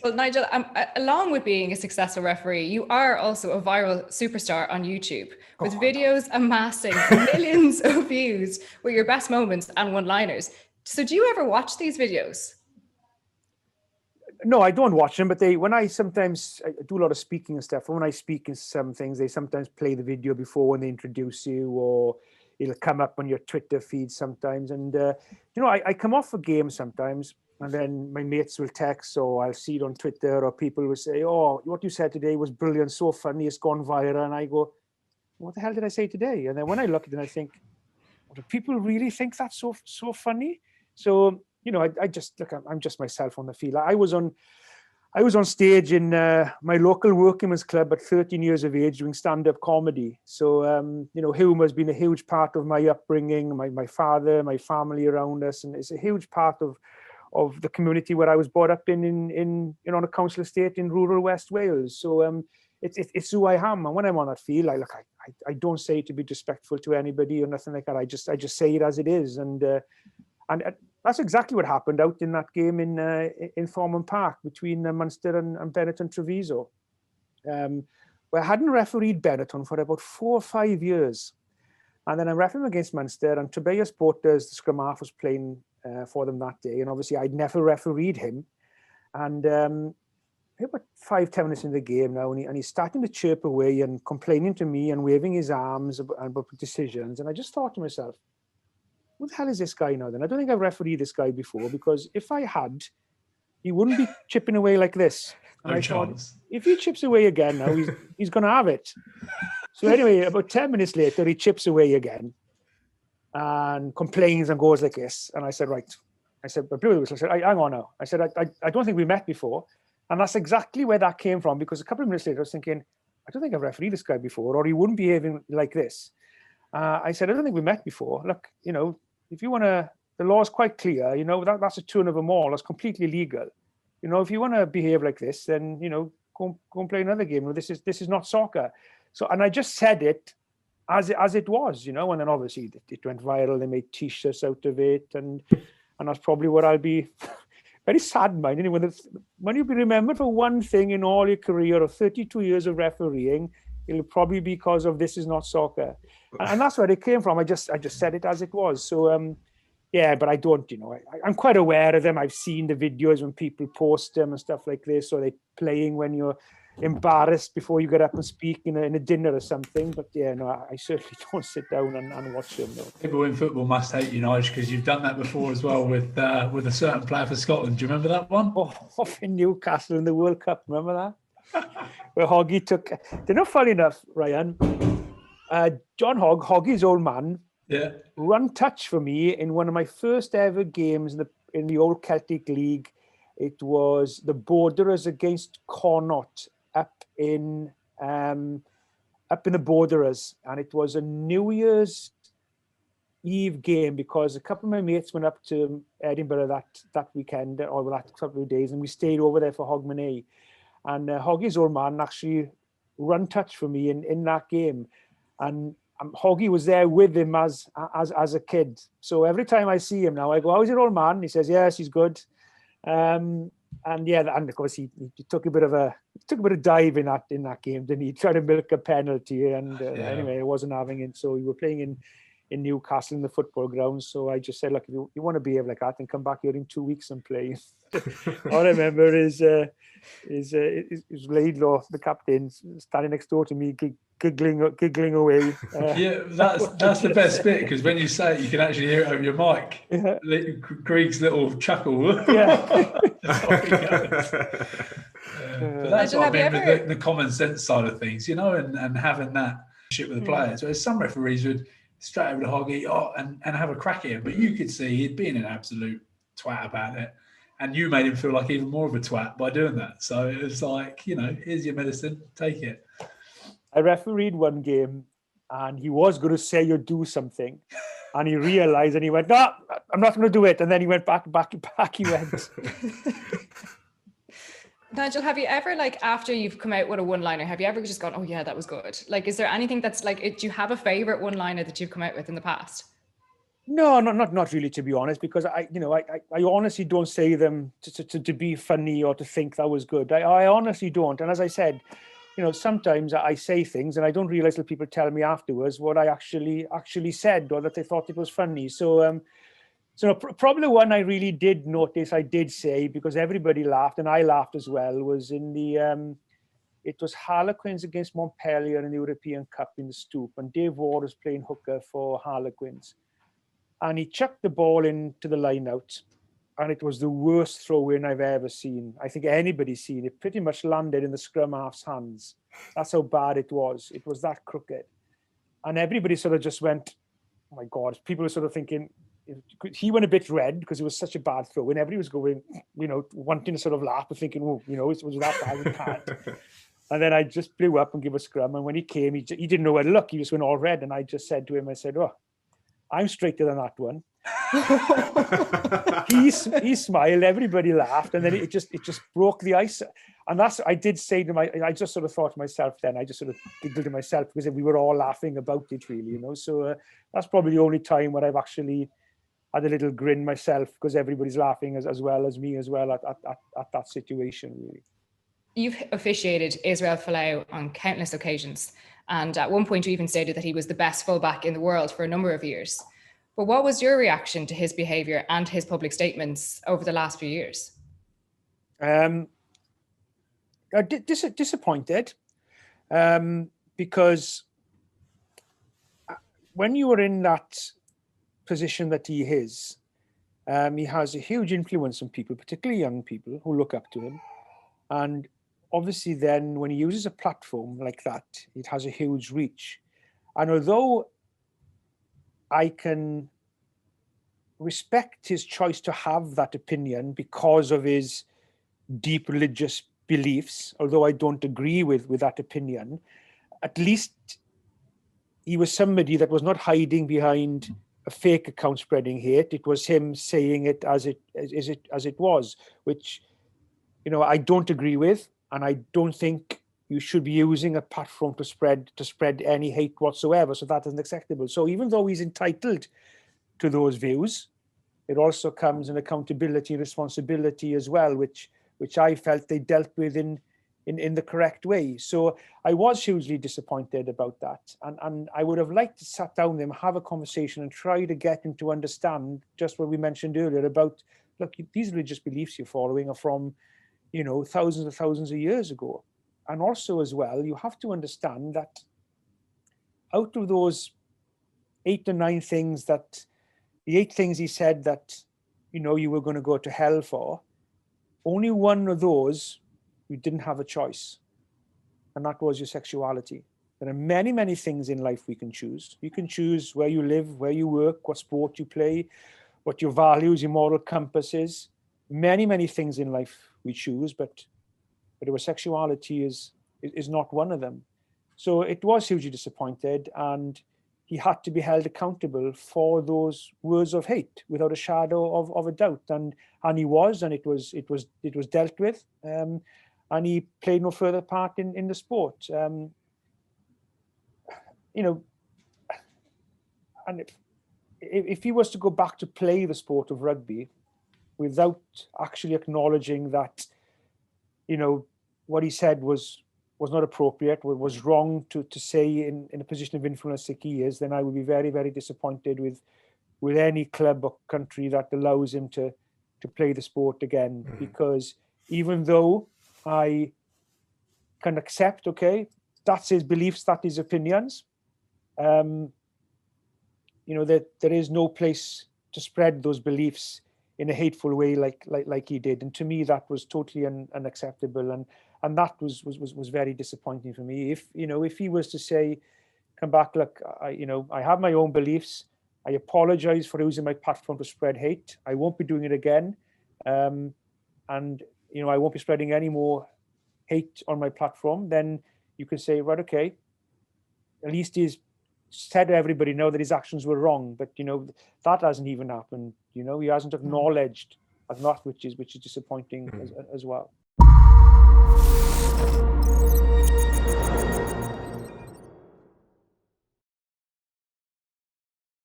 Well, Nigel, along with being a successful referee, you are also a viral superstar on YouTube with videos amassing millions of views with your best moments and one-liners. So do you ever watch these videos? No, I don't watch them, but when I do a lot of speaking and stuff, and when I speak in some things, they sometimes play the video before when they introduce you, or it'll come up on your Twitter feed sometimes. And, I come off a game sometimes, and then my mates will text, or I'll see it on Twitter, or people will say, oh, what you said today was brilliant, so funny, it's gone viral. And I go, what the hell did I say today? And then when I look at it, I think, oh, do people really think that's so funny? So, I just look, I'm just myself on the field. I was on stage in my local workingmen's club at 13 years of age doing stand-up comedy. So, humor has been a huge part of my upbringing, my father, my family around us, and it's a huge part of the community where I was brought up in on a council estate in rural West Wales. So it's who I am, and when I'm on that field, I don't say it to be disrespectful to anybody or nothing like that. I just say it as it is, and that's exactly what happened out in that game in Thornton Park between Munster and Benetton Treviso. Where I hadn't refereed Benetton for about 4 or 5 years. And then I refereed against Munster, and Tobias Bottas, the scrum half, was playing for them that day. And obviously I'd never refereed him. And about 5-10 minutes in the game now, and he's starting to chirp away and complaining to me and waving his arms about decisions. And I just thought to myself, what the hell is this guy now then? I don't think I've refereed this guy before, because if I had, he wouldn't be chipping away like this. And I thought, if he chips away again now, he's going to have it. So anyway, about 10 minutes later, he chips away again and complains and goes like this. And I said, right. I said, but blew the whistle. I said, hang on now. I said, I don't think we met before. And that's exactly where that came from, because a couple of minutes later, I was thinking, I don't think I've refereed this guy before, or he wouldn't be behaving like this. I said, I don't think we met before. Look, if you want to, the law is quite clear, that's a turn of a maul. That's completely legal. If you want to behave like this, then, go and play another game. This is not soccer. So, and I just said it as it was, and then obviously it went viral. They made t-shirts out of it. And that's probably what I'll be very sad, mind. When you'll be remembered for one thing in all your career of 32 years of refereeing, it'll probably be because of This Is Not Soccer. And that's where it came from. I just said it as it was. So, but I don't, I'm quite aware of them. I've seen the videos when people post them and stuff like this, or they playing when you're embarrassed before you get up and speak in a dinner or something. But I certainly don't sit down and watch them. No. People in football must hate you, Nigel, because you've done that before as well with a certain player for Scotland. Do you remember that one? Oh, off in Newcastle in the World Cup. Remember that? Where Hoggy took... They're not funny enough, Ryan. John Hoggy's old man, run touch for me in one of my first ever games in the old Celtic League. It was the Borderers against Connaught up in the Borderers, and it was a New Year's Eve game because a couple of my mates went up to Edinburgh that weekend or that couple of days, and we stayed over there for Hogmanay. And Hoggy's old man actually run touch for me in that game. And Hoggy was there with him as a kid. So every time I see him now, I go, how's your old man? He says, yes, he's good. And of course he took a bit of dive in that game, didn't he? He tried to milk a penalty, and anyway, I wasn't having it. So we were playing in Newcastle in the football grounds. So I just said, look, if you want to behave like that, then come back here in 2 weeks and play. All I remember is Laidlaw, the captain, standing next door to me, giggling away. That's the best bit, because when you say it, you can actually hear it over your mic. Yeah. Greg's little chuckle. Yeah. But that's what I mean with the common sense side of things, and having that shit with the players. Whereas some referees would straight over to Hoggy and have a crack at him, but you could see he'd been an absolute twat about it. And you made him feel like even more of a twat by doing that. So it was like, here's your medicine, take it. I refereed one game and he was going to say or do something. And he realized and he went, no, I'm not going to do it. And then he went back he went. Nigel, have you ever, after you've come out with a one-liner, have you ever just gone, oh yeah, that was good? Is there anything that's do you have a favorite one-liner that you've come out with in the past? No, not really, to be honest, because I honestly don't say them to be funny or to think that was good. I honestly don't. And as I said, sometimes I say things and I don't realize that people tell me afterwards what I actually said, or that they thought it was funny. So, probably the one I really did notice, I did say, because everybody laughed and I laughed as well, was in the, it was Harlequins against Montpellier in the European Cup in the Stoop, and Dave Ward was playing hooker for Harlequins. And he chucked the ball into the line out, and it was the worst throw-in I've ever seen. I think anybody's seen it. Pretty much landed in the scrum half's hands. That's how bad it was. It was that crooked. And everybody sort of just went, oh my God. People were sort of thinking, he went a bit red because it was such a bad throw-in. Everybody was going, wanting to sort of laugh and thinking, oh, it was that bad, we can't. And then I just blew up and gave a scrum. And when he came, he didn't know where to look. He just went all red. And I just said to him, I said, oh, I'm straighter than that one. he smiled, everybody laughed, and then it just broke the ice. And that's, I did say to I just sort of thought to myself then, I just sort of giggled to myself because we were all laughing about it, really, So that's probably the only time where I've actually had a little grin myself, because everybody's laughing as well as me as well at that situation, really. You've officiated Israel Filet on countless occasions. And at one point you even stated that he was the best fullback in the world for a number of years. But what was your reaction to his behaviour and his public statements over the last few years? Disappointed, because when you are in that position that he is, he has a huge influence on people, particularly young people who look up to him. And obviously then when he uses a platform like that, it has a huge reach. And although I can respect his choice to have that opinion because of his deep religious beliefs, although I don't agree with that opinion, at least he was somebody that was not hiding behind a fake account spreading hate. It was him saying it as it was, which, I don't agree with. And I don't think you should be using a platform to spread any hate whatsoever. So that isn't acceptable. So even though he's entitled to those views, it also comes an accountability and responsibility as well, which I felt they dealt with in the correct way. So I was hugely disappointed about that. And I would have liked to sit down with him, have a conversation and try to get him to understand just what we mentioned earlier about, look, these religious beliefs you're following are from, thousands and thousands of years ago. And also as well, you have to understand that out of those 8 or 9 things the 8 things he said that, you were going to go to hell for, only one of those you didn't have a choice. And that was your sexuality. There are many, many things in life we can choose. You can choose where you live, where you work, what sport you play, what your values, your moral compass is. Many, many things in life we choose, but our sexuality is not one of them. So it was hugely disappointed, and he had to be held accountable for those words of hate without a shadow of a doubt. And he was, and it was dealt with, and he played no further part in the sport. And if he was to go back to play the sport of rugby without actually acknowledging that, what he said was not appropriate, was wrong to say in a position of influence like he is, then I would be very, very disappointed with any club or country that allows him to play the sport again. Mm-hmm. Because even though I can accept, okay, that's his beliefs, that's his opinions, that there is no place to spread those beliefs in a hateful way like he did. And to me, that was totally unacceptable. And that was very disappointing for me. If he was to say, come back, look, I have my own beliefs. I apologize for using my platform to spread hate. I won't be doing it again. And, I won't be spreading any more hate on my platform. Then you can say, right, okay, at least he's said to everybody know that his actions were wrong. But, that hasn't even happened. He hasn't acknowledged that, which is disappointing as well.